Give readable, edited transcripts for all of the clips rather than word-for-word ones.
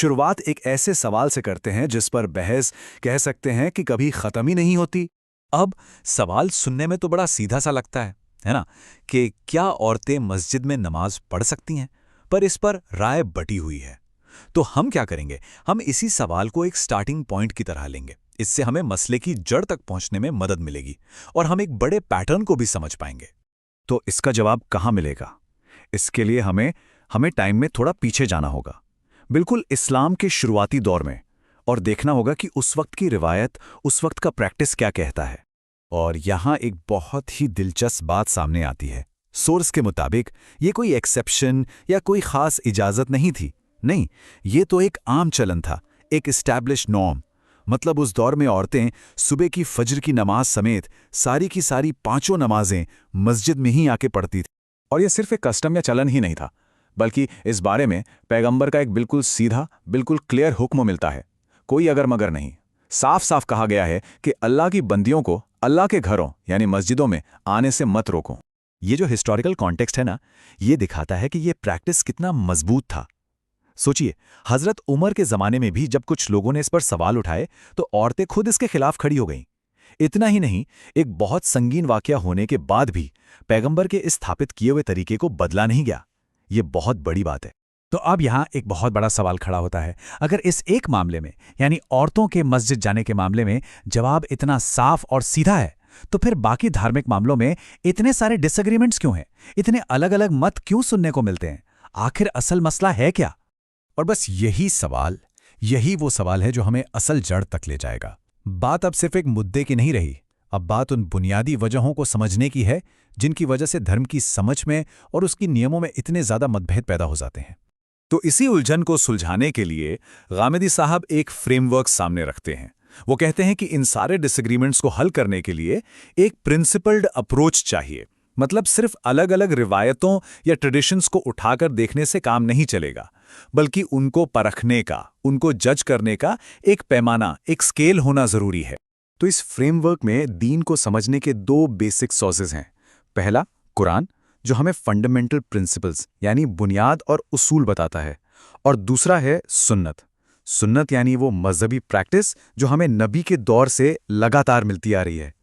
शुरुआत एक ऐसे सवाल से करते हैं जिस पर बहस कह सकते हैं कि कभी खत्म ही नहीं होती। अब सवाल सुनने में तो बड़ा सीधा सा लगता है ना, कि क्या औरतें मस्जिद में नमाज पढ़ सकती हैं? पर इस पर राय बटी हुई है। तो हम क्या करेंगे, हम इसी सवाल को एक स्टार्टिंग पॉइंट की तरह लेंगे। इससे हमें मसले की जड़ तक पहुंचने में मदद मिलेगी और हम एक बड़े पैटर्न को भी समझ पाएंगे। तो इसका जवाब कहाँ मिलेगा? इसके लिए हमें हमें टाइम में थोड़ा पीछे जाना होगा, बिल्कुल इस्लाम के शुरुआती दौर में, और देखना होगा कि उस वक्त की रिवायत, उस वक्त का प्रैक्टिस क्या कहता है। और यहाँ एक बहुत ही दिलचस्प बात सामने आती है। सोर्स के मुताबिक ये कोई एक्सेप्शन या कोई खास इजाज़त नहीं थी। नहीं, ये तो एक आम चलन था, एक इस्टैब्लिश नॉर्म। मतलब उस दौर में औरतें सुबह की फज्र की नमाज समेत सारी की सारी पांचों नमाजें मस्जिद में ही आके पढ़ती थी। और यह सिर्फ एक कस्टम या चलन ही नहीं था, बल्कि इस बारे में पैगंबर का एक बिल्कुल सीधा, बिल्कुल क्लियर हुक्म मिलता है। कोई अगर मगर नहीं। साफ साफ कहा गया है कि अल्लाह की बंदियों को अल्लाह के घरों यानी मस्जिदों में आने से मत रोको। ये जो हिस्टोरिकल कॉन्टेक्स्ट है ना, ये दिखाता है कि ये प्रैक्टिस कितना मजबूत था। सोचिए, हजरत उमर के जमाने में भी जब कुछ लोगों ने इस पर सवाल उठाए तो औरतें खुद इसके खिलाफ खड़ी हो गईं। इतना ही नहीं, एक बहुत संगीन वाकया होने के बाद भी पैगंबर के इस स्थापित किए हुए तरीके को बदला नहीं गया। ये बहुत बड़ी बात है। तो अब यहाँ एक बहुत बड़ा सवाल खड़ा होता है। अगर इस एक मामले में, यानी औरतों के मस्जिद जाने के मामले में, जवाब इतना साफ और सीधा है, तो फिर बाकी धार्मिक मामलों में इतने सारे डिसएग्रीमेंट्स क्यों हैं? इतने अलग अलग मत क्यों सुनने को मिलते हैं? आखिर असल मसला है क्या? और बस यही वो सवाल है जो हमें असल जड़ तक ले जाएगा। बात अब सिर्फ एक मुद्दे की नहीं रही, अब बात उन बुनियादी वजहों को समझने की है जिनकी वजह से धर्म की समझ में और उसकी नियमों में इतने ज्यादा मतभेद पैदा हो जाते हैं। तो इसी उलझन को सुलझाने के लिए गामिदी साहब एक फ्रेमवर्क सामने रखते हैं। वो कहते हैं कि इन सारे डिसएग्रीमेंट्स को हल करने के लिए एक प्रिंसिपल्ड अप्रोच चाहिए। मतलब सिर्फ अलग अलग रिवायतों या ट्रेडिशंस को उठाकर देखने से काम नहीं चलेगा, बल्कि उनको परखने का, उनको जज करने का एक पैमाना, एक स्केल होना जरूरी है। तो इस फ्रेमवर्क में दीन को समझने के दो बेसिक सोर्सेज हैं। पहला, कुरान, जो हमें फंडामेंटल प्रिंसिपल्स यानी बुनियाद और उसूल बताता है, और दूसरा है सुन्नत यानी वो मजहबी प्रैक्टिस जो हमें नबी के दौर से लगातार मिलती आ रही है।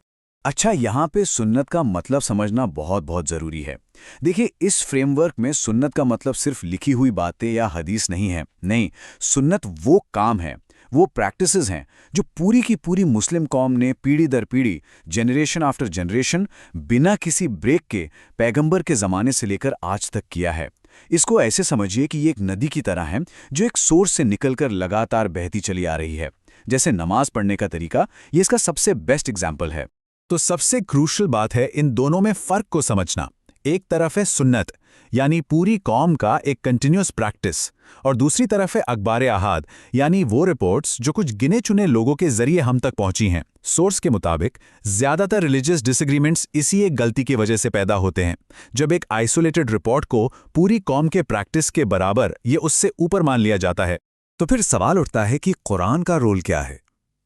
अच्छा, यहाँ पे सुन्नत का मतलब समझना बहुत बहुत ज़रूरी है। देखिए, इस फ्रेमवर्क में सुन्नत का मतलब सिर्फ लिखी हुई बातें या हदीस नहीं है। नहीं, सुन्नत वो काम है, वो प्रैक्टिसेस हैं जो पूरी की पूरी मुस्लिम कौम ने पीढ़ी दर पीढ़ी, जनरेशन आफ्टर जनरेशन, बिना किसी ब्रेक के पैगंबर के ज़माने से लेकर आज तक किया है। इसको ऐसे समझिए कि ये एक नदी की तरह है जो एक सोर्स से निकलकर लगातार बहती चली आ रही है। जैसे नमाज पढ़ने का तरीका, ये इसका सबसे बेस्ट एग्जाम्पल है। तो सबसे क्रूशल बात है इन दोनों में फ़र्क को समझना। एक तरफ है सुन्नत, यानी पूरी कौम का एक कंटिन्यूस प्रैक्टिस, और दूसरी तरफ है अखबार अहाद, यानी वो रिपोर्ट्स जो कुछ गिने चुने लोगों के जरिए हम तक पहुंची हैं। सोर्स के मुताबिक ज्यादातर रिलीजियस डिसएग्रीमेंट्स इसी एक गलती की वजह से पैदा होते हैं, जब एक आइसोलेटेड रिपोर्ट को पूरी कौम के प्रैक्टिस के बराबर ये उससे ऊपर मान लिया जाता है। तो फिर सवाल उठता है कि कुरान का रोल क्या है?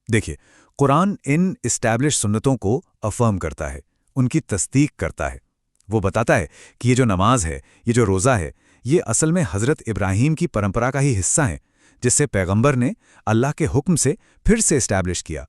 देखिए, कुरान इन इस्टैब्लिश सुन्नतों को अफर्म करता है, उनकी तस्दीक करता है। वो बताता है कि ये जो नमाज है, ये जो रोज़ा है, ये असल में हज़रत इब्राहीम की परंपरा का ही हिस्सा है, जिससे पैगंबर ने अल्लाह के हुक्म से फिर से इस्टैब्लिश किया।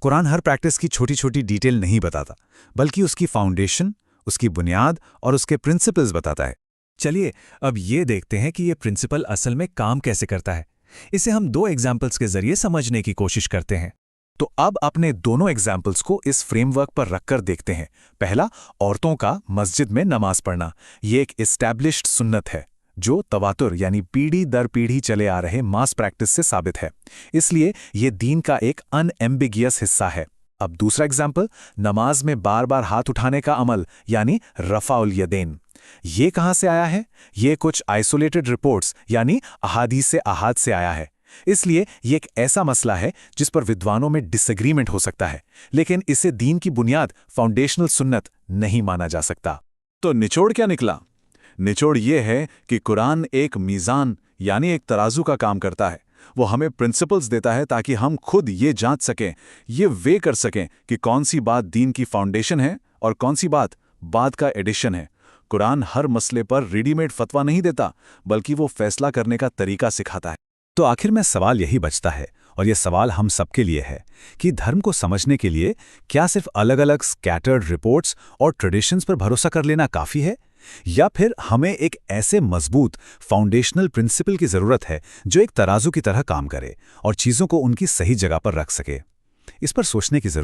कुरान हर प्रैक्टिस की छोटी छोटी डिटेल नहीं बताता, बल्कि उसकी फाउंडेशन, उसकी बुनियाद और उसके प्रिंसिपल्स बताता है। चलिए अब ये देखते हैं कि ये प्रिंसिपल असल में काम कैसे करता है। इसे हम दो एग्जाम्पल्स के जरिए समझने की कोशिश करते हैं। तो अब अपने दोनों एग्जाम्पल्स को इस फ्रेमवर्क पर रखकर देखते हैं। पहला, औरतों का मस्जिद में नमाज पढ़ना। ये एक एस्टैब्लिश्ड सुन्नत है जो तवातुर यानी पीढ़ी दर पीढ़ी चले आ रहे मास प्रैक्टिस से साबित है, इसलिए ये दीन का एक अनएम्बिगियस हिस्सा है। अब दूसरा एग्जाम्पल, नमाज में बार बार हाथ उठाने का अमल यानी रफ़ाउल यदैन। ये कहाँ से आया है? ये कुछ आइसोलेटेड रिपोर्ट्स यानी अहादीस से अहाद से आया है, इसलिए ये एक ऐसा मसला है जिस पर विद्वानों में डिसएग्रीमेंट हो सकता है, लेकिन इसे दीन की बुनियाद, फाउंडेशनल सुन्नत नहीं माना जा सकता। तो निचोड़ क्या निकला? निचोड़ ये है कि कुरान एक मीज़ान यानी एक तराजू का काम करता है। वो हमें प्रिंसिपल्स देता है ताकि हम खुद ये जांच सकें, ये वे कर सकें कि कौन सी बात दीन की फाउंडेशन है और कौन सी बात बाद का एडिशन है। कुरान हर मसले पर रेडीमेड फतवा नहीं देता, बल्कि वो फैसला करने का तरीका सिखाता है। तो आखिर में सवाल यही बचता है, और यह सवाल हम सबके लिए है, कि धर्म को समझने के लिए क्या सिर्फ अलग-अलग स्कैटर्ड रिपोर्ट्स और ट्रेडिशंस पर भरोसा कर लेना काफ़ी है, या फिर हमें एक ऐसे मजबूत फाउंडेशनल प्रिंसिपल की ज़रूरत है जो एक तराजू की तरह काम करे और चीज़ों को उनकी सही जगह पर रख सके। इस पर सोचने की ज़रूरत